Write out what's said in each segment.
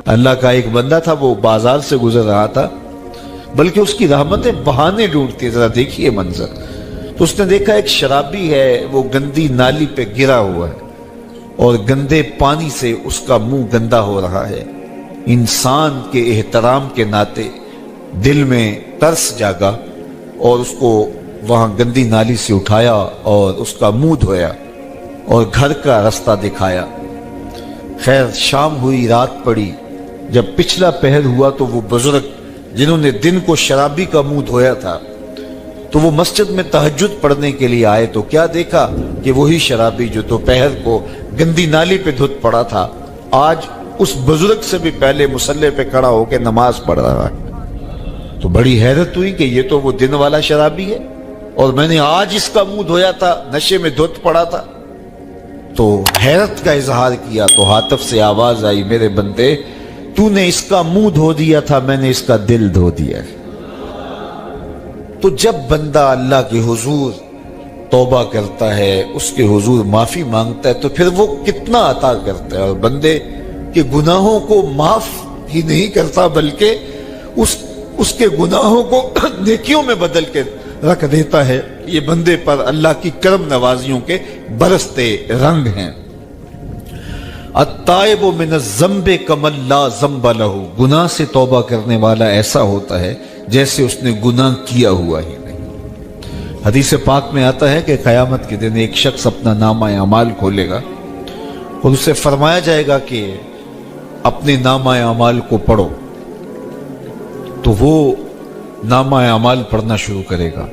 اللہ کا ایک بندہ تھا، وہ بازار سے گزر رہا تھا، بلکہ اس کی رحمتیں بہانے ڈھونڈتی، ذرا دیکھیے منظر۔ تو اس نے دیکھا ایک شرابی ہے، وہ گندی نالی پہ گرا ہوا ہے اور گندے پانی سے اس کا منہ گندا ہو رہا ہے۔ انسان کے احترام کے ناطے دل میں ترس جاگا اور اس کو وہاں گندی نالی سے اٹھایا اور اس کا منہ دھویا اور گھر کا رستہ دکھایا۔ خیر شام ہوئی، رات پڑی، جب پچھلا پہر ہوا تو وہ بزرگ جنہوں نے دن کو شرابی کا منہ دھویا تھا تو وہ مسجد میں تہجد پڑھنے کے لیے آئے تو کیا دیکھا کہ وہی شرابی جو دوپہر کو گندی نالی پہ دھت پڑا تھا آج اس بزرگ سے بھی پہلے مصلی پہ کھڑا ہو کے نماز پڑھ رہا ہے۔ تو بڑی حیرت ہوئی کہ یہ تو وہ دن والا شرابی ہے اور میں نے آج اس کا منہ دھویا تھا، نشے میں دھت پڑا تھا۔ تو حیرت کا اظہار کیا تو ہاتف سے آواز آئی، میرے بندے تو نے اس کا منہ دھو دیا تھا، میں نے اس کا دل دھو دیا۔ تو جب بندہ اللہ کے حضور توبہ کرتا ہے، اس کے حضور معافی مانگتا ہے تو پھر وہ کتنا عطا کرتا ہے، اور بندے کے گناہوں کو معاف ہی نہیں کرتا بلکہ اس کے گناہوں کو نیکیوں میں بدل کے رکھ دیتا ہے۔ یہ بندے پر اللہ کی کرم نوازیوں کے برستے رنگ ہیں۔ التائب من الذنب کمن لا ذنب لہ، گناہ سے توبہ کرنے والا ایسا ہوتا ہے جیسے اس نے گناہ کیا ہوا ہی نہیں۔ حدیث پاک میں آتا ہے کہ قیامت کے دن ایک شخص اپنا نامہ اعمال کھولے گا اور اسے فرمایا جائے گا کہ اپنے نامہ اعمال کو پڑھو، تو وہ نامہ اعمال پڑھنا شروع کرے گا۔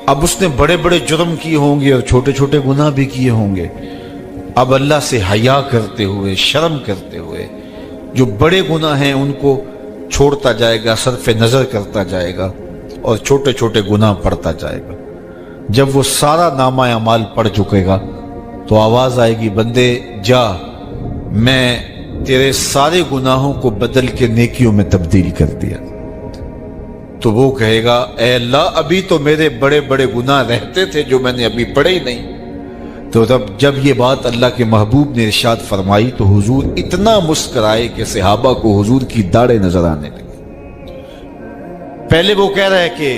اب اس نے بڑے بڑے جرم کیے ہوں گے اور چھوٹے چھوٹے گناہ بھی کیے ہوں گے۔ اب اللہ سے حیا کرتے ہوئے، شرم کرتے ہوئے جو بڑے گناہ ہیں ان کو چھوڑتا جائے گا، صرف نظر کرتا جائے گا اور چھوٹے چھوٹے گناہ پڑھتا جائے گا۔ جب وہ سارا نامہ اعمال پڑھ چکے گا تو آواز آئے گی، بندے جا، میں تیرے سارے گناہوں کو بدل کے نیکیوں میں تبدیل کر دیا۔ تو وہ کہے گا، اے اللہ ابھی تو میرے بڑے بڑے گناہ رہتے تھے جو میں نے ابھی پڑھے ہی نہیں۔ تو جب یہ بات اللہ کے محبوب نے ارشاد فرمائی تو حضور اتنا مسکرائے کہ صحابہ کو حضور کی داڑھیں نظر آنے لگی۔ پہلے وہ کہہ رہا ہے کہ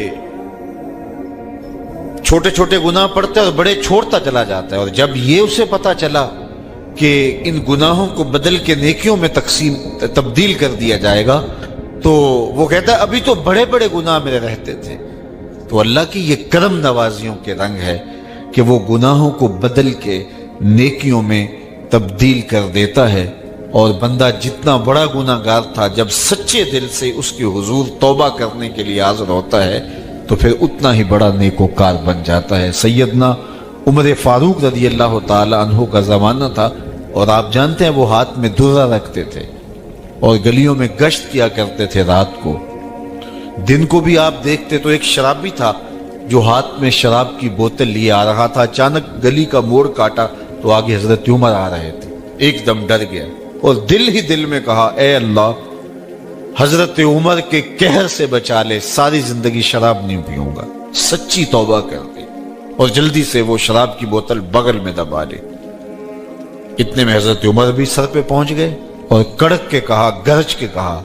چھوٹے چھوٹے گناہ پڑھتا ہے اور بڑے چھوڑتا چلا جاتا ہے، اور جب یہ اسے پتا چلا کہ ان گناہوں کو بدل کے نیکیوں میں تبدیل کر دیا جائے گا تو وہ کہتا ہے ابھی تو بڑے بڑے گناہ میرے رہتے تھے۔ تو اللہ کی یہ کرم نوازیوں کے رنگ ہے کہ وہ گناہوں کو بدل کے نیکیوں میں تبدیل کر دیتا ہے، اور بندہ جتنا بڑا گناہ گار تھا جب سچے دل سے اس کے حضور توبہ کرنے کے لیے حاضر ہوتا ہے تو پھر اتنا ہی بڑا نیکوکار بن جاتا ہے۔ سیدنا عمر فاروق رضی اللہ تعالی عنہ کا زمانہ تھا اور آپ جانتے ہیں وہ ہاتھ میں درہ رکھتے تھے اور گلیوں میں گشت کیا کرتے تھے رات کو۔ دن کو بھی آپ دیکھتے تو ایک شرابی تھا جو ہاتھ میں شراب کی بوتل لیے آ رہا تھا، اچانک گلی کا موڑ کاٹا تو آگے حضرت عمر آ رہے تھے، ایک دم ڈر گیا اور دل ہی دل میں کہا، اے اللہ حضرت عمر کے قہر سے بچا لے، ساری زندگی شراب نہیں پیوں گا۔ سچی توبہ کر دی اور جلدی سے وہ شراب کی بوتل بغل میں دبا لی۔ اتنے میں حضرت عمر بھی سر پہ پہنچ گئے اور کڑک کے کہا، گرج کے کہا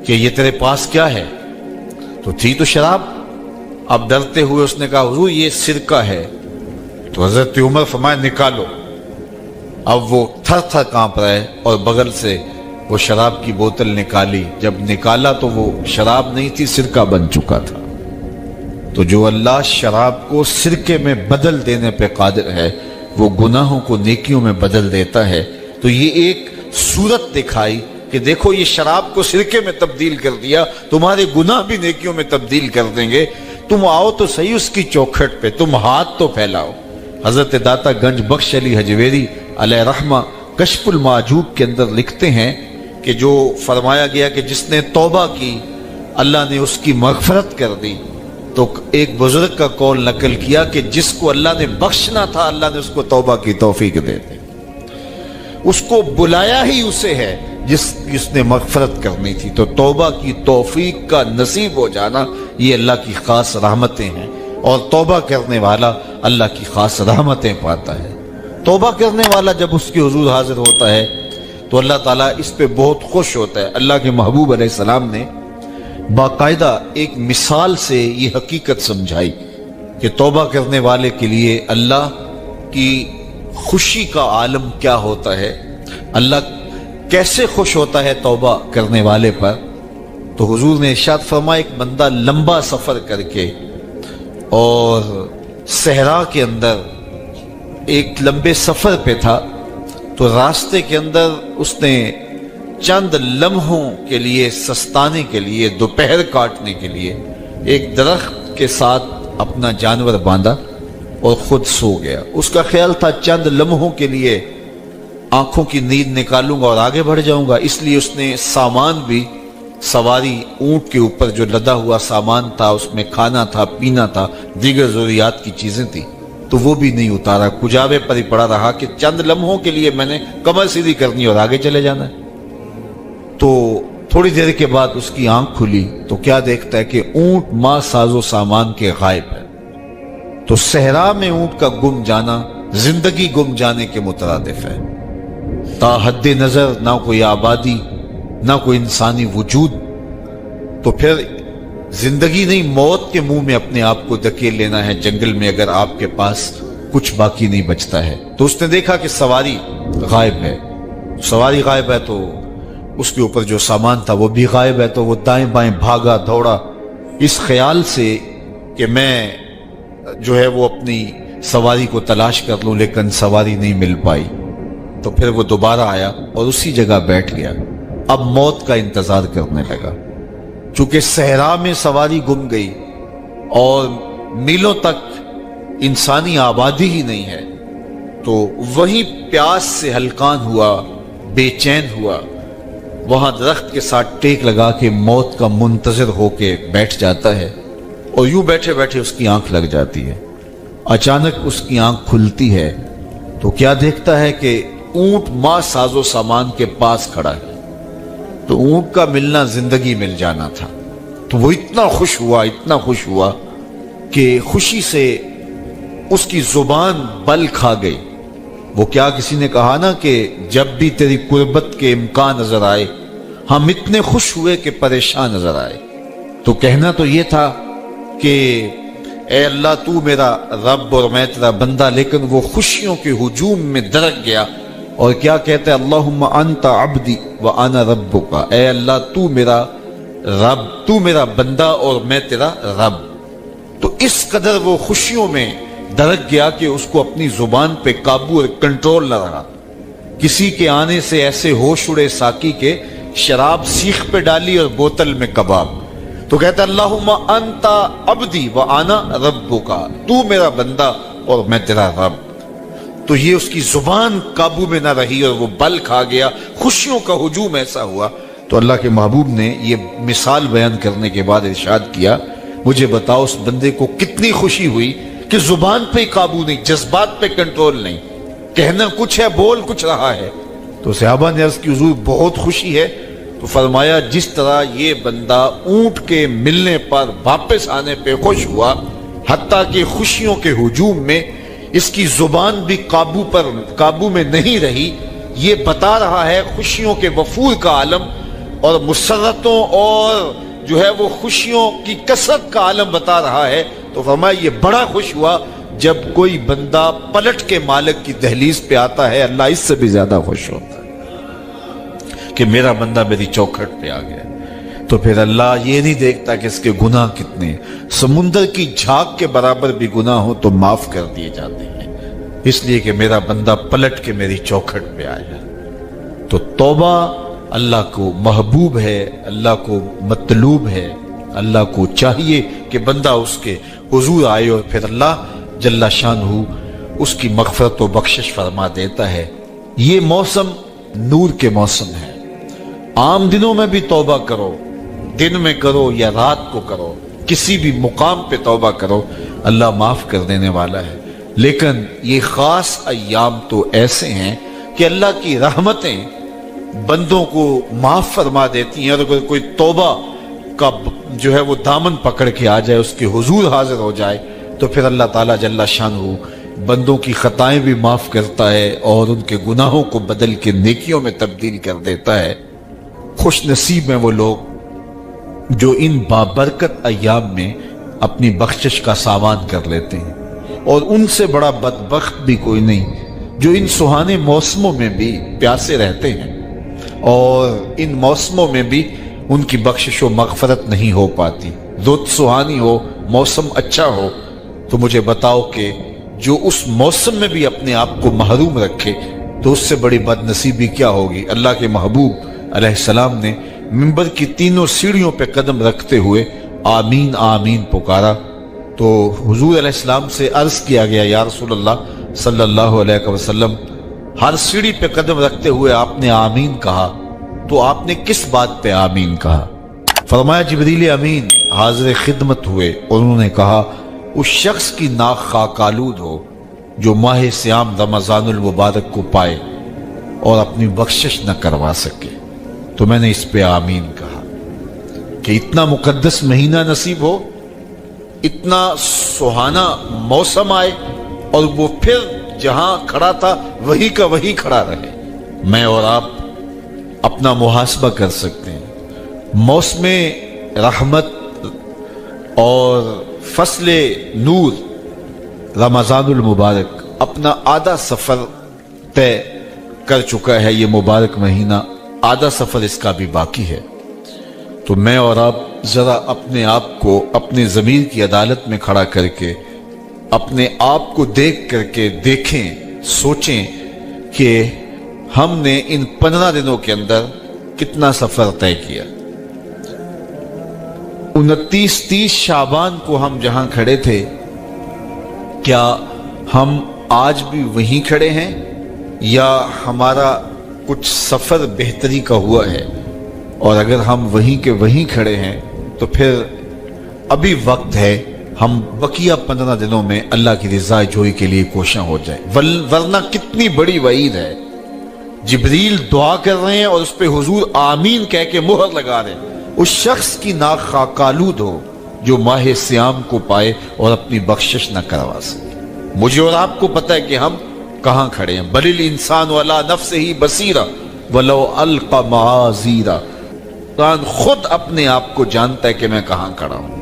کہ یہ تیرے پاس کیا ہے؟ تو تھی تو شراب۔ اب ڈرتے ہوئے اس نے کہا، حضور یہ سرکہ ہے۔ تو حضرت عمر فرمایا، نکالو۔ اب وہ تھر تھر کانپ رہے اور بغل سے وہ شراب کی بوتل نکالی۔ جب نکالا تو وہ شراب نہیں تھی، سرکہ بن چکا تھا۔ تو جو اللہ شراب کو سرکے میں بدل دینے پہ قادر ہے، وہ گناہوں کو نیکیوں میں بدل دیتا ہے۔ تو یہ ایک صورت دکھائی کہ دیکھو یہ شراب کو سرکے میں تبدیل کر دیا، تمہارے گناہ بھی نیکیوں میں تبدیل کر دیں گے۔ تم آؤ تو صحیح اس کی چوکھٹ پہ، تم ہاتھ تو پھیلاؤ۔ حضرت داتا گنج بخش علی حجویری علیہ رحمہ کشف المعجوب کے اندر لکھتے ہیں کہ جو فرمایا گیا کہ جس نے توبہ کی اللہ نے اس کی مغفرت کر دی، تو ایک بزرگ کا قول نقل کیا کہ جس کو اللہ نے بخشنا تھا اللہ نے اس کو توبہ کی توفیق دے دی۔ اس کو بلایا ہی اسے ہے جس نے مغفرت کرنی تھی۔ تو توبہ کی توفیق کا نصیب ہو جانا یہ اللہ کی خاص رحمتیں ہیں، اور توبہ کرنے والا اللہ کی خاص رحمتیں پاتا ہے۔ توبہ کرنے والا جب اس کے حضور حاضر ہوتا ہے تو اللہ تعالیٰ اس پہ بہت خوش ہوتا ہے۔ اللہ کے محبوب علیہ السلام نے باقاعدہ ایک مثال سے یہ حقیقت سمجھائی کہ توبہ کرنے والے کے لیے اللہ کی خوشی کا عالم کیا ہوتا ہے، اللہ کیسے خوش ہوتا ہے توبہ کرنے والے پر۔ تو حضور نے ارشاد فرمایا ایک بندہ لمبا سفر کر کے اور صحرا کے اندر ایک لمبے سفر پہ تھا، تو راستے کے اندر اس نے چند لمحوں کے لیے سستانے کے لیے، دوپہر کاٹنے کے لیے ایک درخت کے ساتھ اپنا جانور باندھا اور خود سو گیا۔ اس کا خیال تھا چند لمحوں کے لیے آنکھوں کی نیند نکالوں گا اور آگے بڑھ جاؤں گا، اس لیے اس نے سامان بھی، سواری اونٹ کے اوپر جو لدا ہوا سامان تھا، اس میں کھانا تھا، پینا تھا، دیگر ضروریات کی چیزیں تھیں، تو وہ بھی نہیں اتارا، کجاوے پر ہی پڑا رہا کہ چند لمحوں کے لیے میں نے کمر سیدھی کرنی اور آگے چلے جانا ہے۔ تو تھوڑی دیر کے بعد اس کی آنکھ کھلی تو کیا دیکھتا ہے کہ اونٹ ماں ساز و سامان کے غائب ہے۔ تو صحرا میں اونٹ کا گم جانا زندگی گم جانے کے مترادف ہے۔ تا حد نظر نہ کوئی آبادی، نہ کوئی انسانی وجود، تو پھر زندگی نہیں، موت کے منہ میں اپنے آپ کو دھکیل لینا ہے جنگل میں اگر آپ کے پاس کچھ باقی نہیں بچتا ہے۔ تو اس نے دیکھا کہ سواری غائب ہے، سواری غائب ہے تو اس کے اوپر جو سامان تھا وہ بھی غائب ہے، تو وہ دائیں بائیں بھاگا دوڑا اس خیال سے کہ میں جو ہے وہ اپنی سواری کو تلاش کر لوں، لیکن سواری نہیں مل پائی۔ تو پھر وہ دوبارہ آیا اور اسی جگہ بیٹھ گیا، اب موت کا انتظار کرنے لگا۔ چونکہ صحرا میں سواری گم گئی اور میلوں تک انسانی آبادی ہی نہیں ہے، تو وہیں پیاس سے ہلکان ہوا، بے چین ہوا، وہاں درخت کے ساتھ ٹیک لگا کے موت کا منتظر ہو کے بیٹھ جاتا ہے، اور یوں بیٹھے بیٹھے اس کی آنکھ لگ جاتی ہے۔ اچانک اس کی آنکھ کھلتی ہے تو کیا دیکھتا ہے کہ اونٹ ماں ساز و سامان کے پاس کھڑا ہے۔ تو اونٹ کا ملنا زندگی مل جانا تھا، تو وہ اتنا خوش ہوا کہ خوشی سے اس کی زبان بل کھا گئی۔ وہ کیا کسی نے کہا نا کہ جب بھی تیری قربت کے امکان نظر آئے ہم اتنے خوش ہوئے کہ پریشان نظر آئے۔ تو کہنا تو یہ تھا کہ اے اللہ تو میرا رب اور میں تیرا بندہ، لیکن وہ خوشیوں کے ہجوم میں درک گیا اور کیا کہتا ہے، اللہم انت عبدی وانا ربک، اے اللہ تو میرا رب، تو میرا بندہ اور میں تیرا رب۔ تو اس قدر وہ خوشیوں میں درک گیا کہ اس کو اپنی زبان پہ قابو اور کنٹرول نہ رہا۔ کسی کے آنے سے ایسے ہوش اڑے ساقی کے، شراب سیخ پہ ڈالی اور بوتل میں کباب۔ تو کہتا ہے اللہم انت عبدی وانا ربک، تو میرا بندہ اور میں تیرا رب۔ تو یہ اس کی زبان قابو میں نہ رہی اور وہ بل کھا گیا، خوشیوں کا ہجوم ایسا ہوا۔ تو اللہ کے محبوب نے یہ مثال بیان کرنے کے بعد ارشاد کیا، مجھے بتاؤ اس بندے کو کتنی خوشی ہوئی کہ زبان پہ قابو نہیں، جذبات پہ کنٹرول نہیں، کہنا کچھ ہے بول کچھ رہا ہے۔ تو صحابہ نے عرض کی حضور بہت خوشی ہے۔ تو فرمایا جس طرح یہ بندہ اونٹ کے ملنے پر واپس آنے پہ خوش ہوا، حتیٰ کہ خوشیوں کے ہجوم میں اس کی زبان بھی قابو میں نہیں رہی، یہ بتا رہا ہے خوشیوں کے وفور کا عالم اور مسرتوں اور جو ہے وہ خوشیوں کی کثرت کا عالم بتا رہا ہے۔ تو فرمایا یہ بڑا خوش ہوا جب کوئی بندہ پلٹ کے مالک کی دہلیز پہ آتا ہے، اللہ اس سے بھی زیادہ خوش ہوتا ہے کہ میرا بندہ میری چوکھٹ پہ آ گیا۔ تو پھر اللہ یہ نہیں دیکھتا کہ اس کے گناہ کتنے ہیں، سمندر کی جھاگ کے برابر بھی گناہ ہو تو معاف کر دیے جاتے ہیں، اس لیے کہ میرا بندہ پلٹ کے میری چوکھٹ پہ آیا۔ تو توبہ اللہ کو محبوب ہے، اللہ کو مطلوب ہے، اللہ کو چاہیے کہ بندہ اس کے حضور آئے اور پھر اللہ جل شانہ اس کی مغفرت و بخشش فرما دیتا ہے۔ یہ موسم نور کے موسم ہے، عام دنوں میں بھی توبہ کرو، دن میں کرو یا رات کو کرو، کسی بھی مقام پہ توبہ کرو، اللہ معاف کر دینے والا ہے۔ لیکن یہ خاص ایام تو ایسے ہیں کہ اللہ کی رحمتیں بندوں کو معاف فرما دیتی ہیں، اور اگر کوئی توبہ کا جو ہے وہ دامن پکڑ کے آ جائے، اس کے حضور حاضر ہو جائے، تو پھر اللہ تعالیٰ جل شانہ बंदों की खताएं भी माफ करता है और उनके गुनाहों को बदल के नेकियों में तब्दील कर देता है। खुश नसीब हैं वो लोग जो इन बाबरकत अय्याम में अपनी बख्शिश का सामान कर लेते हैं, और उनसे बड़ा बदबख्त भी कोई नहीं जो इन सुहाने मौसमों में भी प्यासे रहते हैं और इन मौसमों में भी उनकी बख्शिश व मगफरत नहीं हो पाती। रुत सुहानी हो, मौसम अच्छा हो, तो मुझे बताओ कि जो उस मौसम में भी अपने आप को महरूम रखे तो उससे बड़ी बदनसीबी क्या होगी। अल्लाह के महबूब अलैहिस्सलाम ने मिंबर की तीनों सीढ़ियों पे कदम रखते हुए आमीन आमीन पुकारा, तो हुजूर अलैहिस्सलाम से अर्ज किया गया, या रसूलल्लाह सल्लल्लाहु अलैहि वसल्लम, हर सीढ़ी पे कदम रखते हुए आपने आमीन कहा, तो आपने किस बात पे आमीन कहा? फरमाया जिब्रील अमीन हाजिर खिदमत हुए और उन्होंने कहा उस शख्स की नाक खाकालूद हो जो माह सियाम रमजानुल मुबारक को पाए और अपनी बख्शिश न करवा सके। तो मैंने इस पे आमीन कहा कि इतना मुकद्दस महीना नसीब हो, इतना सुहाना मौसम आए और वो फिर जहां खड़ा था वहीं का वहीं खड़ा रहे। मैं और आप अपना मुहासबा कर सकते हैं। मौसम रहमत और फसले नूर रमजानुल मुबारक अपना आधा सफर तय कर चुका है। ये मुबारक महीना आधा सफर इसका भी बाकी है। तो मैं और आप जरा अपने आप को अपने ज़मीर की अदालत में खड़ा करके अपने आप को देख करके देखें, सोचें कि हमने इन 15 दिनों के अंदर कितना सफर तय किया। 29-30 शाबान को हम जहां खड़े थे, क्या हम आज भी वहीं खड़े हैं या हमारा कुछ सफर बेहतरी का हुआ है? और अगर हम वहीं के वहीं खड़े हैं तो फिर अभी वक्त है हम बकिया 15 दिनों में अल्लाह की रिज़ा जोई के लिए कोशिश हो जाए। वरना कितनी बड़ी वईद है। जिब्रील दुआ कर रहे हैं और उस पे हुजूर आमीन कह के मुहर लगा रहे हैं। उस शख्स की नाक खाकालूद हो जो माह सियाम को पाए और अपनी बख्शिश न करवा सके। मुझे और आपको पता है कि हम कहां खड़े हैं। बलिल इंसान वाला नफ्स ही बसीरा वलो अलका माजीरा। कुरान खुद अपने आप को जानता है कि मैं कहां खड़ा हूं।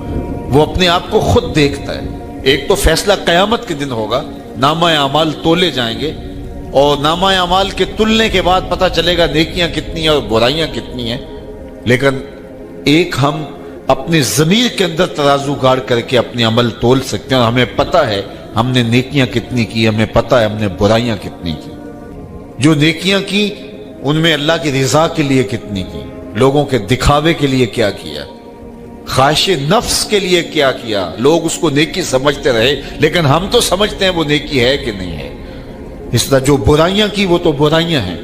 वो अपने आप को खुद देखता है। एक तो फैसला कयामत के दिन होगा, नामा अमाल तोले जाएंगे और नामा अमाल के तुलने के बाद पता चलेगा नेकियां कितनी हैं और बुराइयां कितनी हैं। लेकिन एक हम अपने ज़मीर के अंदर तराजू गाड़ करके अपने अमल तोल सकते हैं और हमें पता है हमने नेकियां कितनी की, हमें पता है हमने बुराइयां कितनी की। जो नेकियां की उनमें अल्लाह की रिजा के लिए कितनी की, लोगों के दिखावे के लिए क्या किया, ख्वाहिश नफ्स के लिए क्या किया। लोग उसको नेकी समझते रहे लेकिन हम तो समझते हैं वो नेकी है कि नहीं है। इस तरह जो बुराइयां की वो तो बुराइयां हैं।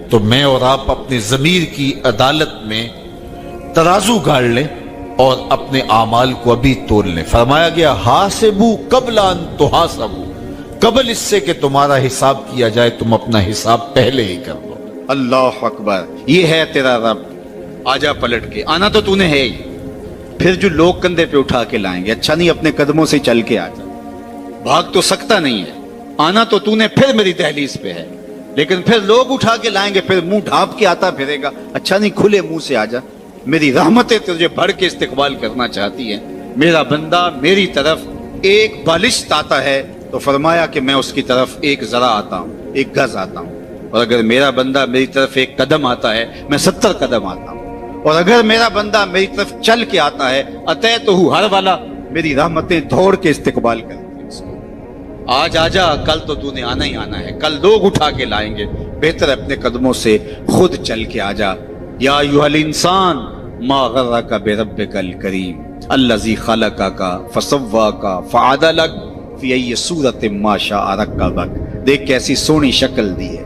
तो मैं और आप अपने ज़मीर की अदालत में तराजू गाड़ लें और अपने आमाल को अभी तोल लें। फरमाया गया हासिबू कबला अन तुहासबू, कबल इससे कि तुम्हारा हिसाब किया जाए तुम अपना हिसाब पहले ही कर लो। अल्लाह अकबर। ये है तेरा रब, आजा पलट के। आना तो तूने है ही, फिर जो लोग कंधे पे उठा के लाएंगे, अच्छा नहीं अपने कदमों से चल के आजा, भाग तो सकता नहीं है। आना तो तूने फिर मेरी दहलीज पे है, लेकिन फिर लोग उठा के लाएंगे, फिर मुंह ढांप के आता फिरेगा, अच्छा नहीं खुले मुंह से आजा। मेरी रहमतें तुझे भर के इस्तेकबाल करना चाहती है। मेरा बंदा मेरी तरफ एक बालिश आता है तो फरमाया कि मैं उसकी तरफ एक जरा आता हूँ, एक गज आता हूँ। और अगर मेरा बंदा मेरी तरफ एक कदम आता है मैं 70 कदम आता हूँ। और अगर मेरा बंदा मेरी तरफ चल के आता है अतः तो हूँ हर वाला, मेरी रहमतें दौड़ के इस्तेकबाल करती है। आज आजा, कल तो तूने आना ही आना है, कल लोग उठा के लाएंगे, बेहतर अपने कदमों से खुद चल के आजा। या अय्युहल इंसान मा गर्रका बिरब्बिकल करीम अल्लज़ी खलक़का फसव्वाका फ़अदलक फ़ी अय्यि सूरतिन मा शाअ रक्कबक। देख कैसी सोहनी शक्ल दी है,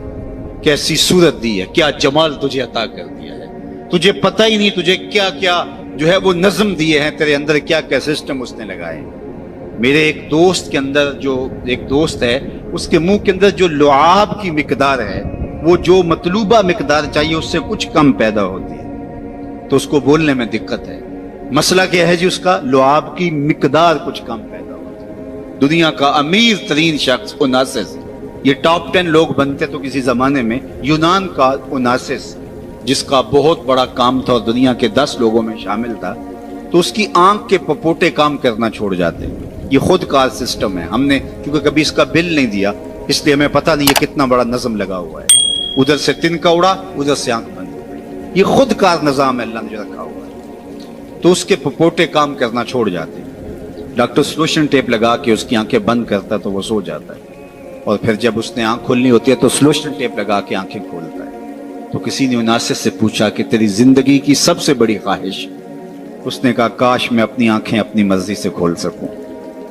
कैसी सूरत दी है, क्या जमाल तुझे अता कर दिया है। तुझे पता ही नहीं तुझे क्या क्या जो है वो नज़म दिए हैं, तेरे अंदर क्या क्या सिस्टम उसने लगाए। मेरे एक दोस्त के अंदर, जो एक दोस्त है, उसके मुंह के अंदर जो लुआब की मिकदार है, वो जो मतलूबा मिकदार चाहिए उससे कुछ कम पैदा होती है, तो उसको बोलने में दिक्कत है। मसला क्या है जी, उसका लुआब की मिकदार कुछ कम पैदा होती है। دنیا کا امیر ترین شخص اوناسس، یہ ٹاپ 10 لوگ بنتے تو کسی زمانے میں یونان کا اوناسس، جس کا بہت بڑا کام تھا اور دنیا کے 10 لوگوں میں شامل تھا، تو اس کی آنکھ کے پپوٹے کام کرنا چھوڑ جاتے ہیں۔ یہ خود کار سسٹم ہے، ہم نے کیونکہ کبھی اس کا بل نہیں دیا اس لیے ہمیں پتہ نہیں یہ کتنا بڑا نظم لگا ہوا ہے، ادھر سے تنکا اڑا ادھر سے آنکھ بند ہو گئی، یہ خود کار نظام ہے اللہ نے جو رکھا ہوا ہے، تو اس کے پپوٹے کام کرنا چھوڑ جاتے ہیں۔ ڈاکٹر سلوشن ٹیپ لگا کے اس کی آنکھیں بند کرتا ہے تو وہ سو جاتا ہے، اور پھر جب اس نے آنکھ کھولنی ہوتی ہے تو سلوشن ٹیپ لگا کے آنکھیں کھولتا ہے۔ تو کسی نے اوناسس سے پوچھا کہ تیری زندگی کی سب سے بڑی خواہش؟ اس نے کہا کاش میں اپنی آنکھیں اپنی مرضی سے کھول سکوں۔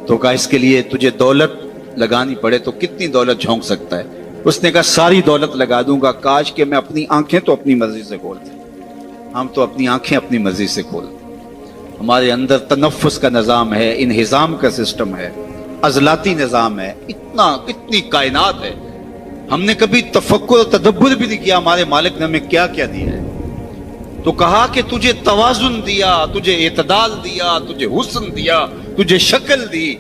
تو کہا اس کے لیے تجھے دولت لگانی پڑے تو کتنی دولت جھونک سکتا ہے؟ اس نے کہا ساری دولت لگا دوں گا، کاش کہ میں اپنی آنکھیں تو اپنی مرضی سے کھول سکوں۔ ہم تو اپنی آنکھیں اپنی مرضی سے کھولتے ہیں، ہمارے اندر تنفس کا نظام ہے، انہضام کا سسٹم ہے، عضلاتی نظام ہے، اتنی کائنات ہے، ہم نے کبھی تفکر اور تدبر بھی نہیں کیا ہمارے مالک نے ہمیں کیا کیا دیا ہے۔ تو کہا کہ تجھے توازن دیا، تجھے اعتدال دیا، تجھے حسن دیا، تجھے شکل دی،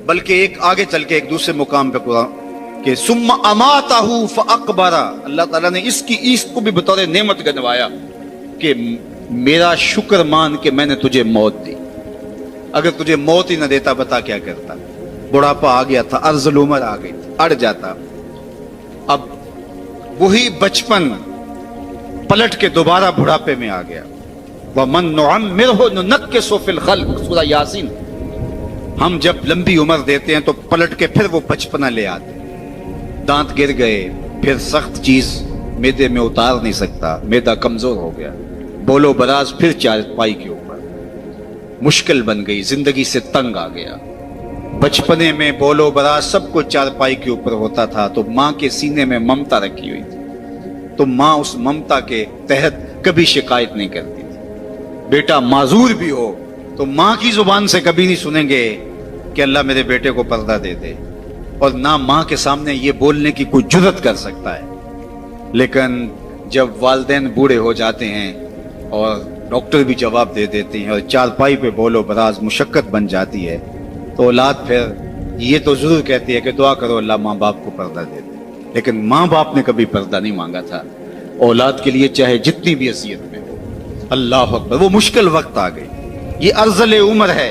بلکہ ایک آگے چل کے ایک دوسرے مقام پہ قرآن کہ ثم اماتہ فاقبرہ، اللہ تعالیٰ نے اس کو بھی بطور نعمت گنوایا کہ میرا شکر مان کہ میں نے تجھے موت دی، اگر تجھے موت ہی نہ دیتا بتا کیا کرتا؟ بڑھاپا آ گیا تھا، ارذ العمر آ گئی تھی، اڑ جاتا۔ اب وہی بچپن پلٹ کے دوبارہ بڑھاپے میں آ گیا۔ وَمَن نُعَمِّرْهُ نُنَكِّسُ فِي الْخَلْقِ، سورہ یاسین۔ ہم جب لمبی عمر دیتے ہیں تو پلٹ کے پھر وہ بچپنا لے آتے ہیں، دانت گر گئے، پھر سخت چیز میدے میں اتار نہیں سکتا، میدا کمزور ہو گیا، بولو براز پھر چارپائی کے اوپر، مشکل بن گئی، زندگی سے تنگ آ گیا۔ بچپنے میں بولو براز سب کو چارپائی کے اوپر ہوتا تھا تو ماں کے سینے میں ممتا رکھی ہوئی تھی، تو ماں اس ممتا کے تحت کبھی شکایت نہیں کرتی تھی۔ بیٹا معذور بھی ہو تو ماں کی زبان سے کبھی نہیں سنیں گے کہ اللہ میرے بیٹے کو پردہ دے دے، اور نہ ماں کے سامنے یہ بولنے کی کوئی جرت کر سکتا ہے۔ لیکن جب والدین بوڑھے ہو جاتے ہیں اور ڈاکٹر بھی جواب دے دیتے ہیں اور چارپائی پہ بولو براز مشقت بن جاتی ہے، تو اولاد پھر یہ تو ضرور کہتی ہے کہ دعا کرو اللہ ماں باپ کو پردہ دے دے، لیکن ماں باپ نے کبھی پردہ نہیں مانگا تھا اولاد کے لیے، چاہے جتنی بھی اذیت میں ہو۔ اللہ اکبر، وہ مشکل وقت آ گئی، یہ ارذل عمر ہے۔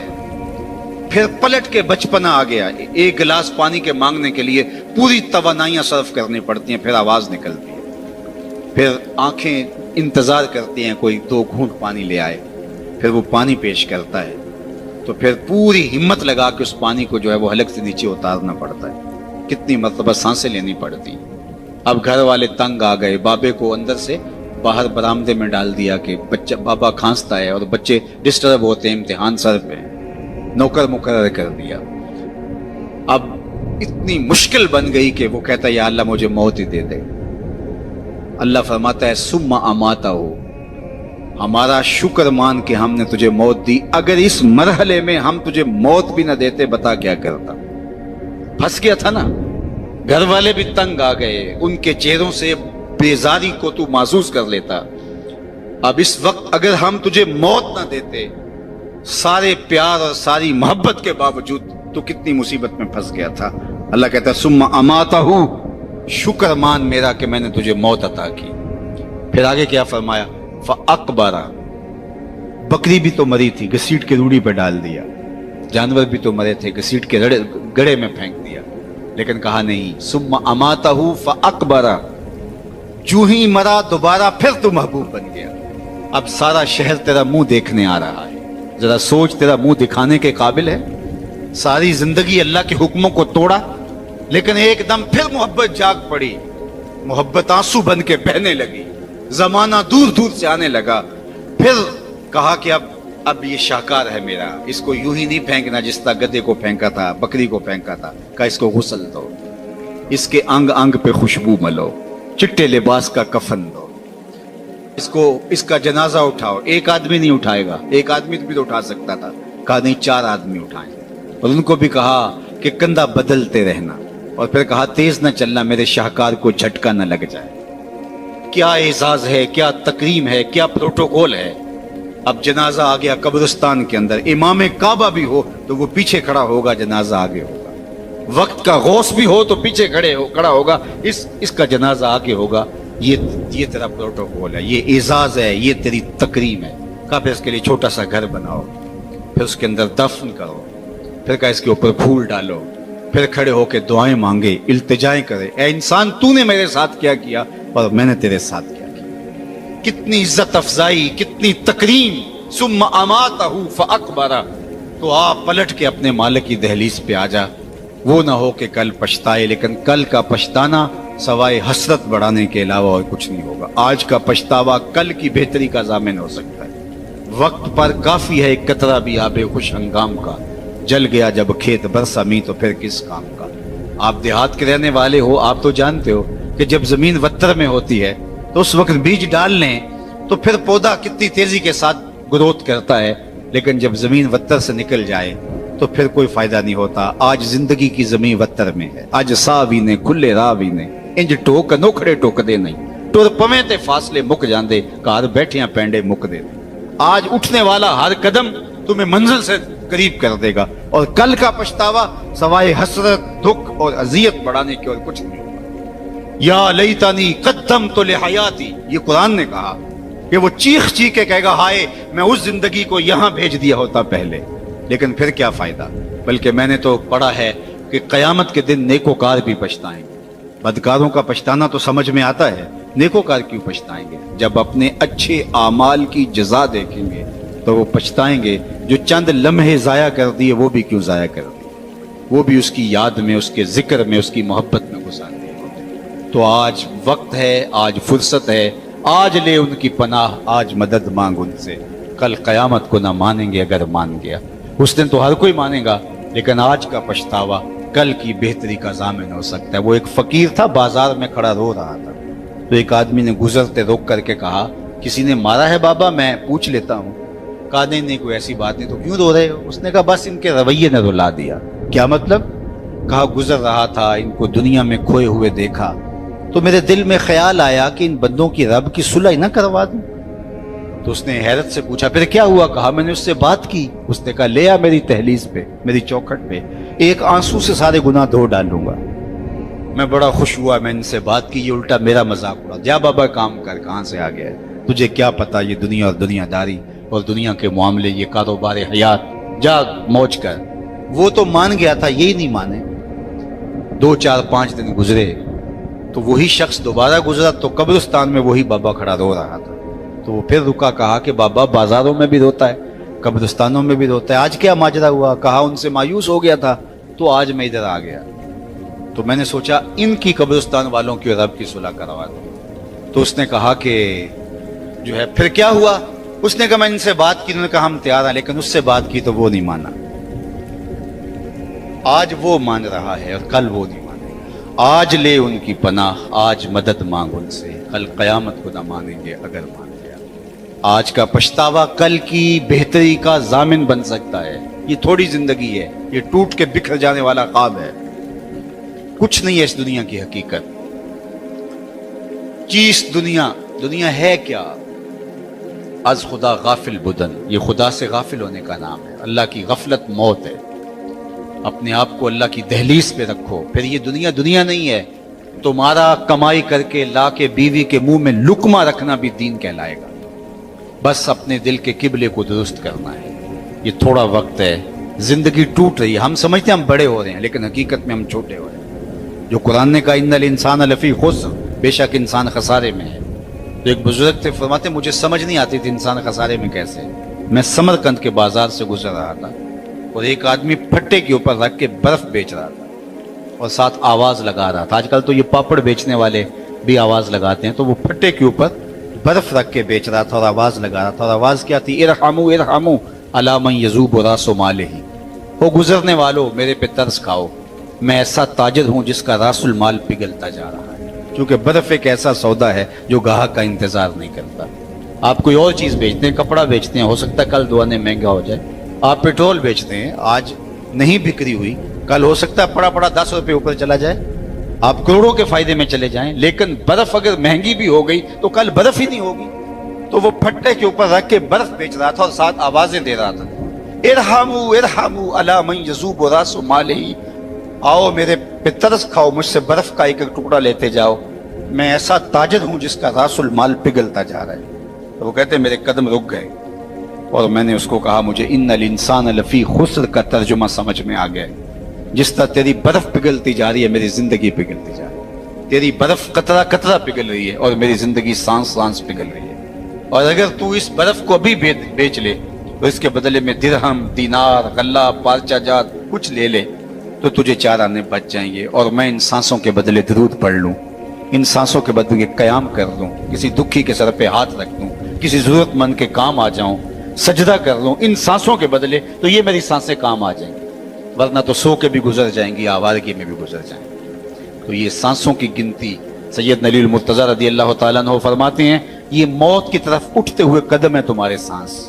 پھر پلٹ کے بچپنا آ گیا، ایک گلاس پانی کے مانگنے کے لیے پوری توانائیاں صرف کرنی پڑتی ہیں، پھر آواز نکلتی ہے، پھر آنکھیں انتظار کرتی ہیں کوئی 2 گھونٹ پانی لے آئے، پھر وہ پانی پیش کرتا ہے، تو پھر پوری ہمت لگا کے اس پانی کو جو ہے وہ حلق سے نیچے اتارنا پڑتا ہے، کتنی مرتبہ سانسیں لینی پڑتی۔ اب گھر والے تنگ آ گئے، بابے کو اندر سے باہر برآمدے میں ڈال دیا کہ بچہ بابا کھانستا ہے اور بچے ڈسٹرب ہوتے ہیں، امتحان سر پہ، نوکر مقرر کر دیا۔ اب اتنی مشکل بن گئی کہ وہ کہتا ہے یا اللہ مجھے موت ہی دے دے۔ اللہ فرماتا ہے ثم اماتہ، ہمارا شکر مان کہ ہم نے تجھے موت دی، اگر اس مرحلے میں ہم تجھے موت بھی نہ دیتے بتا کیا کرتا؟ پھنس گیا تھا نا، گھر والے بھی تنگ آ گئے، ان کے چہروں سے بیزاری کو تو محسوس کر لیتا۔ اب اس وقت اگر ہم تجھے موت نہ دیتے، سارے پیار اور ساری محبت کے باوجود تو کتنی مصیبت میں پھنس گیا تھا۔ اللہ کہتا ہے ثم اماتہ، شکر مان میرا کہ میں نے تجھے موت عطا کی۔ پھر آگے کیا فرمایا؟ فاقبرہ، بکری بھی تو مری تھی، گھسیٹ کے روڑی پہ ڈال دیا، جانور بھی تو مرے تھے، گھسیٹ کے گڑھے میں پھینک دیا، لیکن کہا نہیں ثم اماتہ فاقبرہ، جو ہی مرا دوبارہ پھر تو محبوب بن گیا۔ اب سارا شہر تیرا منہ دیکھنے آ رہا ہے، ذرا سوچ، تیرا منہ دکھانے کے قابل ہے؟ ساری زندگی اللہ کے حکموں کو توڑا، لیکن ایک دم پھر محبت جاگ پڑی، محبت آنسو بن کے بہنے لگی، زمانہ دور دور سے آنے لگا۔ پھر کہا کہ اب یہ شاہکار ہے میرا، اس کو یوں ہی نہیں پھینکنا جس طرح گدھے کو پھینکا تھا، بکری کو پھینکا تھا، کہا اس کو غسل دو، اس کے انگ انگ پہ خوشبو ملو، چٹے لباس کا کفن دو، اس کا جنازہ اٹھاؤ۔ ایک آدمی نہیں اٹھائے گا، ایک آدمی بھی تو اٹھا سکتا تھا، کہا نہیں 4 آدمی اٹھائیں، اور ان کو بھی کہا کہ کندھا بدلتے رہنا، اور پھر کہا تیز نہ چلنا میرے شاہکار کو جھٹکا نہ لگ جائے۔ کیا اعزاز ہے، کیا تکریم ہے، کیا پروٹوکول ہے۔ اب جنازہ آ گیا قبرستان کے اندر، امام کعبہ بھی ہو تو وہ پیچھے کھڑا ہوگا، جنازہ آگے ہوگا۔ वक्त का गौस भी हो तो पीछे खड़ा होगा, इस का जनाजा आगे होगा। ये तेरा प्रोटोकॉल है, ये एजाज है, ये तेरी तकरीम है। कहा फिर इसके लिए छोटा सा घर बनाओ, फिर उसके अंदर दफन करो, फिर कहा इसके ऊपर फूल डालो, फिर खड़े होकर दुआएं मांगे, इल्तिजाएं करे, ए इंसान तूने मेरे साथ क्या किया और मैंने तेरे साथ क्या किया। कितनी इज्जत अफजाई, कितनी तकरीम। सुम्मा अमातहु फअकबरा, तो आप पलट के अपने मालिक की दहलीज पे आ जा। वो ना हो कि कल पछताए, लेकिन कल का पछताना सवाए हसरत बढ़ाने के अलावा और कुछ नहीं होगा। आज का पछतावा कल की बेहतरी का जामिन हो सकता है। वक्त पर काफी है एक कतरा भी आबे खुश हंगाम का, जल गया जब खेत बरसा मी तो फिर किस काम का। आप देहात के रहने वाले हो, आप तो जानते हो कि जब जमीन वत्तर में होती है तो उस वक्त बीज डाल लें तो फिर पौधा कितनी तेजी के साथ ग्रोथ करता है, लेकिन जब जमीन वत्तर से निकल जाए तो फिर कोई फायदा नहीं होता। आज जिंदगी की जमीन वत्तर में है, आज सावी ने खुले रावी ने इंज टोक नोखड़े टोकदे नहीं, टुर पवें ते फासले मुक जांदे, घर बैठिया पैंडे मुकदे। आज उठने वाला हर कदम तुम्हें मंजिल से करीब कर देगा, और कल का पछतावा सवाए हसरत, दुख और अजियत बढ़ाने की और कुछ नहीं होगा। या लईतानी कद्दम तो ले हयाती, ये कुरान ने कहा कि वो चीख चीख के कहेगा, हाय मैं उस जिंदगी को यहां भेज दिया होता पहले, लेकिन फिर क्या फायदा। बल्कि मैंने तो पढ़ा है कि कयामत के दिन नेकोकार भी पछताएंगे। बदकारों का पछताना तो समझ में आता है, नेकोकार क्यों पछताएंगे। जब अपने अच्छे आमाल की जजा देखेंगे तो वो पछताएंगे, जो चंद लम्हे जाया कर दिए वो भी क्यों जाया कर दिए, वो भी उसकी याद में, उसके जिक्र में, उसकी मोहब्बत में गुजार दिए। तो आज वक्त है, आज फुर्सत है, आज ले उनकी पनाह, आज मदद मांग उनसे। कल कयामत को ना मानेंगे, अगर मान गया उस दिन तो हर कोई मानेगा, लेकिन आज का पछतावा कल की बेहतरी का जामिन हो सकता है। वो एक फकीर था, बाजार में खड़ा रो रहा था, तो एक आदमी ने गुजरते रोक करके कहा, किसी ने मारा है बाबा, मैं पूछ लेता हूँ। कहा नहीं कोई ऐसी बात नहीं, तो क्यों रो रहे हो। उसने कहा बस इनके रवैये ने रुला दिया। क्या मतलब। कहा गुजर रहा था, इनको दुनिया में खोए हुए देखा तो मेरे दिल में ख्याल आया कि इन बंदों की रब की सुलह ना करवा दूं। तो उसने हैरत से पूछा फिर क्या हुआ। कहा मैंने उससे बात की। उसने कहा ले आ मेरी तहलीज पे, मेरी चौखट पे, एक आंसू से सारे गुनाह धो डालूंगा। मैं बड़ा खुश हुआ, मैं इनसे बात की, ये उल्टा मेरा मजाक उड़ा। जा बाबा काम कर, कहां से आ गया, तुझे क्या पता ये दुनिया और दुनियादारी और दुनिया के मामले, ये कारोबार हयात, जा मौज कर। वो तो मान गया था, यही नहीं माने। 2 4 5 दिन गुजरे तो वही शख्स दोबारा गुजरा, तो कब्रिस्तान में वही बाबा खड़ा रो रहा था। तो वो फिर रुका, कहा कि बाबा बाजारों में भी रोता है, कब्रिस्तानों में भी रोता है, आज क्या माजरा हुआ। कहा उनसे मायूस हो गया था तो आज मैं इधर आ गया, तो मैंने सोचा इनकी कब्रिस्तान वालों की रब की सुलह करवा दूं। तो उसने कहा कि जो है फिर क्या हुआ। उसने कहा मैं इनसे बात की, उन्होंने कहा हम तैयार हैं, लेकिन उससे बात की तो वो नहीं माना। आज वो मान रहा है और कल वो नहीं मानेगा। आज ले उनकी पनाह, आज मदद मांग उनसे, कल कयामत को न मानेंगे अगर मान गया। आज का पछतावा कल की बेहतरी का जामिन बन सकता है। ये थोड़ी जिंदगी है, ये टूट के बिखर जाने वाला ख्वाब है, कुछ नहीं है इस दुनिया की हकीकत। चीज दुनिया है क्या। आज खुदा गाफिल बुदन, ये खुदा से गाफिल होने का नाम है। अल्लाह की गफलत मौत है। अपने आप को अल्लाह की दहलीज पे रखो, फिर ये दुनिया नहीं है। तुम्हारा कमाई करके ला के बीवी के मुंह में लुकमा रखना भी दीन कहलाएगा। बस अपने दिल के किबले को दुरुस्त करना है। ये थोड़ा वक्त है, जिंदगी टूट रही है। हम समझते हैं हम बड़े हो रहे हैं, लेकिन हकीकत में हम छोटे हो रहे हैं। जो कुरान ने कहा इन्नल इंसान लफी खुस्र, बेशक इंसान खसारे में है। तो एक बुजुर्ग थे, फरमाते मुझे समझ नहीं आती थी इंसान खसारे में कैसे। मैं समरकंद के बाजार से गुजर रहा था और एक आदमी फट्टे के ऊपर रख के बर्फ बेच रहा था और साथ आवाज लगा रहा था। आजकल तो ये पापड़ बेचने वाले भी आवाज लगाते हैं, तो वो फट्टे के ऊपर बर्फ रख के बेच रहा था और आवाज लगा रहा था। और आवाज क्या थी, इरहमू अला मन यजूब रासो मालिही, वो गुजरने वालों मेरे पे तरस खाओ, मैं ऐसा ताजिर हूं जिसका रासुल माल पिघलता जा रहा है। क्योंकि बर्फ एक ऐसा सौदा है जो गाहक का इंतजार नहीं करता। आप कोई और चीज बेचते हैं, कपड़ा बेचते हैं, हो सकता है कल दो आने महंगा हो जाए। आप पेट्रोल बेचते हैं, आज नहीं बिक्री हुई, कल हो सकता है पड़ा 10 रुपए ऊपर चला जाए, आप करोड़ों के फायदे में चले जाएं। लेकिन बर्फ अगर महंगी भी हो गई तो कल बर्फ ही नहीं होगी। तो वो फट्टे के ऊपर रख के बर्फ बेच रहा था और साथ आवाजें दे रहा था, इरहमू इरहमू अला मन यजूब रासु मालिही, आओ मेरे पे तरस खाओ, मुझसे बर्फ का एक एक टुकड़ा लेते जाओ, मैं ऐसा ताजर हूं जिसका रासुल माल पिघलता जा रहा है। तो वो कहते मेरे कदम रुक गए और मैंने उसको कहा मुझे इन्नल इंसान लफी खुस्र का तर्जुमा समझ में आ गया। जिस तरह तेरी बर्फ पिघलती जा रही है मेरी जिंदगी पिघलती जा रही है, तेरी बर्फ कतरा कतरा पिघल रही है और मेरी जिंदगी सांस सांस पिघल रही है। और अगर तू इस बर्फ को भी बेच ले तो इसके बदले में दिरहम, दीनार, गल्ला, पारचा जात कुछ ले ले तो तुझे 4 आने बच जाएंगे और मैं इन सांसों के बदले दरूद पढ़ लूं, इन सांसों के बदले कयाम कर दूं, किसी दुखी के सर पे हाथ रख दूं, किसी जरूरतमंद के काम आ जाऊं, सजदा कर लूं इन सांसों के बदले, तो ये मेरी सांसें काम आ जाएंगी, वरना तो सो के भी गुजर जाएंगी, आवारगी में भी गुजर जाएंगी। तो ये सांसों की गिनती सैयद अली मुर्तजा रदी अल्लाह तआला अन्हु फरमाते हैं, ये मौत की तरफ उठते हुए कदम है तुम्हारे सांस।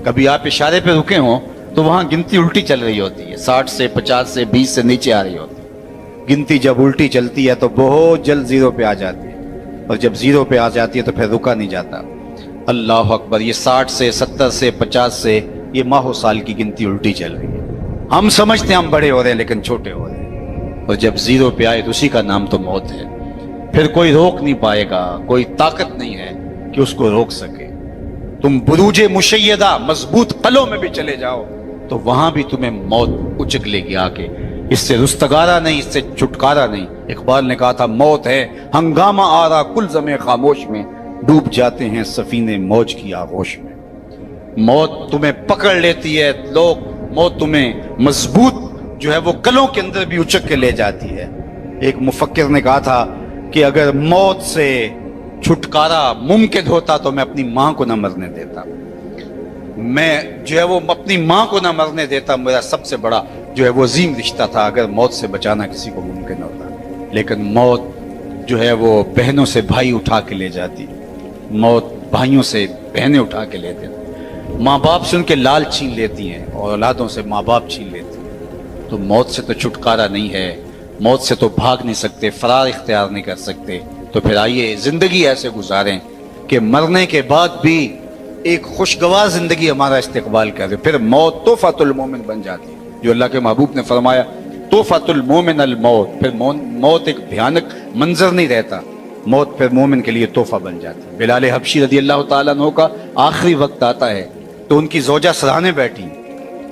कभी आप इशारे पे रुके हों तो वहां गिनती उल्टी चल रही होती है, 60 से 50 से 20 से नीचे आ रही होती है। गिनती जब उल्टी चलती है तो बहुत जल्द जीरो पे आ जाती है, और जब जीरो पे आ जाती है तो फिर रुका नहीं जाता। अल्लाह अकबर, ये 60 से 70 से 50 से ये माहो साल की गिनती उल्टी चल रही है। हम समझते हैं हम बड़े हो रहे हैं लेकिन छोटे हो रहे हैं, और जब जीरो पे आए तो उसी का नाम तो मौत है। फिर कोई रोक नहीं पाएगा, कोई ताकत नहीं है कि उसको रोक सके। तुम बुरूजे मुशय्यदा मजबूत कलों में भी चले जाओ तो वहां भी तुम्हें मौत उचक लेगी आके। इससे रुस्तगारा नहीं, इससे छुटकारा नहीं। इकबाल ने कहा था मौत है हंगामा आ रहा कुल ज़मे खामोश में, डूब जाते हैं सफीने मौज की आगोश में। मौत तुम्हें पकड़ लेती है, लोग मौत तुम्हें मजबूत जो है वो कलों के अंदर भी उचक के ले जाती है। एक मुफक्किर ने कहा था कि अगर मौत से छुटकारा मुमकिन होता तो मैं अपनी मां को न मरने देता, मैं जो है वो अपनी मां को ना मरने देता। मेरा सबसे बड़ा जो है वो अजीम रिश्ता था अगर मौत से बचाना किसी को मुमकिन होता। लेकिन मौत जो है वो बहनों से भाई उठा के ले जाती, मौत भाइयों से बहनें उठा के लेते, माँ बाप से उनके लाल छीन लेती हैं और औलादों से माँ बाप छीन लेती हैं। तो मौत से तो छुटकारा नहीं है, मौत से तो भाग नहीं सकते, फरार इख्तियार नहीं कर सकते। तो फिर आइए जिंदगी ऐसे गुजारें कि मरने के बाद भी एक खुशगवार जिंदगी हमारा इस्तेकबाल करे। फिर मौत तोहफातुल मोमिन बन जाती है, जो अल्लाह के महबूब ने फरमाया तोहफातुल मोमिन अल मौत। फिर मौत एक भयानक मंजर नहीं रहता, मौत फिर मोमिन के लिए तोहफा बन जाती है। बिलाल हबशी रदी अल्लाह तआला अन्हु का आखिरी वक्त आता है तो उनकी जोजा सराहने बैठी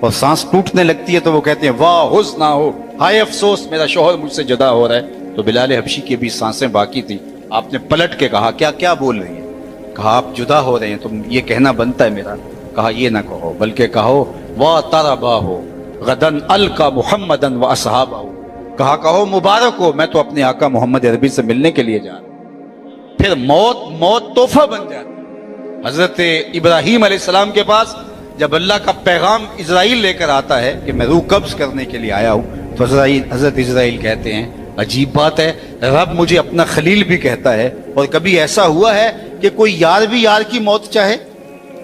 और सांस टूटने लगती है तो वो कहते हैं वाह हुस्न ना हो, हाय अफसोस मेरा शौहर मुझसे जुदा हो रहा है। तो बिलाल हबशी की भी सांसें बाकी थी। आपने पलट के कहा क्या क्या बोल रही है? कहा आप जुदा हो रहे हैं, तुम ये कहना बनता है मेरा। कहा ये ना कहो, बल्कि कहो वाह तरबा हो गदन अल का मुहम्मदन व असहाबा हो। कहो मुबारक हो, मैं तो अपने आका मोहम्मद अरबी से मिलने के लिए जा रहा हूं। फिर मौत तोहफा बन जाती। हजरत इब्राहीम अलैहिस्सलाम के पास जब अल्लाह का पैगाम इजराइल लेकर आता है कि मैं रूह कब्ज करने के लिए आया हूं, तो हजरत इजराइल कहते हैं अजीब बात है, रब मुझे अपना खलील भी कहता है, और कभी ऐसा हुआ है कि कोई यार भी यार की मौत चाहे?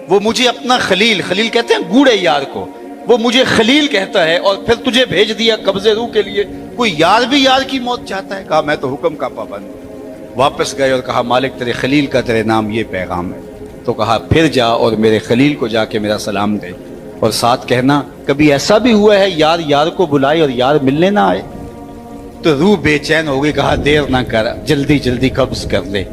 वो मुझे अपना खलील कहते हैं गूढ़े यार को, वो मुझे खलील कहता है और फिर तुझे भेज दिया कब्जे रूह के लिए, कोई यार भी यार की मौत चाहता है? कहा मैं तो हुक्म का पाबंद। वापस गए और कहा मालिक तेरे खलील का तेरे नाम ये पैगाम है। तो कहा फिर जा और मेरे खलील को जाके मेरा सलाम दे, और साथ कहना कभी ऐसा भी हुआ है यार यार को बुलाए और यार मिलने ना आए? तो रूह बेचैन हो गई। कहा देर ना कर, जल्दी जल्दी कब्ज कर ले।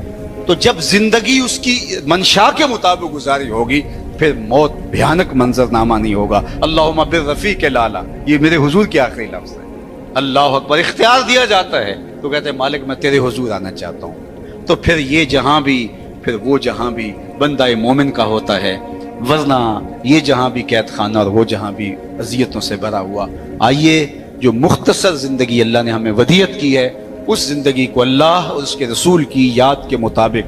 तो जब जिंदगी उसकी मंशा के मुताबिक गुजारी होगी फिर मौत भयानक मंजरनामा नहीं होगा। अल्लाहुम्मा बिर्रफीक लाला, ये मेरे हुजूर के आखिरी लफ्ज है। अल्लाह अकबर, इख्तियार दिया जाता है तो कहते हैं मालिक मैं तेरे हुजूर आना चाहता हूँ। तो फिर ये जहां भी, फिर वो जहां भी बंदा मोमिन का होता है, वरना ये जहां भी कैद खाना और वो जहां भी अजियतों से भरा हुआ। आइए जो मुख्तसर जिंदगी अल्लाह ने हमें वदियत की है उस जिंदगी को अल्लाह और उसके रसूल की याद के मुताबिक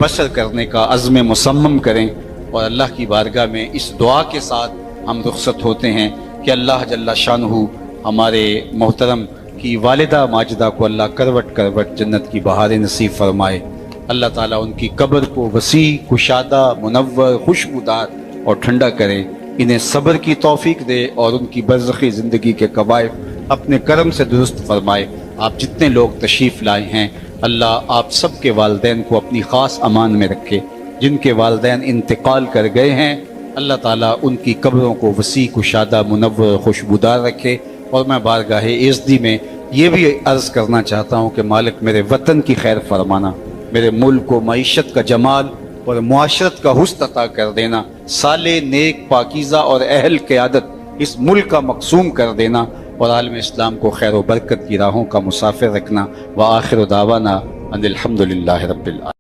बसर करने का अज़्म मुसम्मम करें। और अल्लाह की बारगाह में इस दुआ के साथ हम रुखसत होते हैं कि अल्लाह जल्ला शानहू हमारे मोहतरम की वालिदा माजिदा को अल्लाह करवट करवट जन्नत की बहारें नसीब फरमाए। अल्लाह ताला उनकी कब्र को वसी, कुशादा, मुनव्वर, खुशबूदार और ठंडा करे। इन्हें सब्र की तौफीक दे और उनकी बरज़खी ज़िंदगी के कवायद अपने करम से दुरुस्त फरमाए। आप जितने लोग तशरीफ़ लाए हैं अल्लाह आप सब के वालिदैन को अपनी ख़ास अमान में रखे। जिनके वालिदैन इंतकाल कर गए हैं अल्लाह ताला उनकी कब्रों को वसी, कुशादा, मुनव्वर, खुशबूदार रखे। اور میں بارگاہ عزتی میں یہ بھی عرض کرنا چاہتا ہوں کہ مالک میرے وطن کی خیر فرمانا، میرے ملک کو معیشت کا جمال اور معاشرت کا حسن عطا کر دینا، صالح نیک پاکیزہ اور اہل قیادت اس ملک کا مقسوم کر دینا، اور عالم اسلام کو خیر و برکت کی راہوں کا مسافر رکھنا۔ وآخر دعوانا ان الحمدللہ رب العالمین۔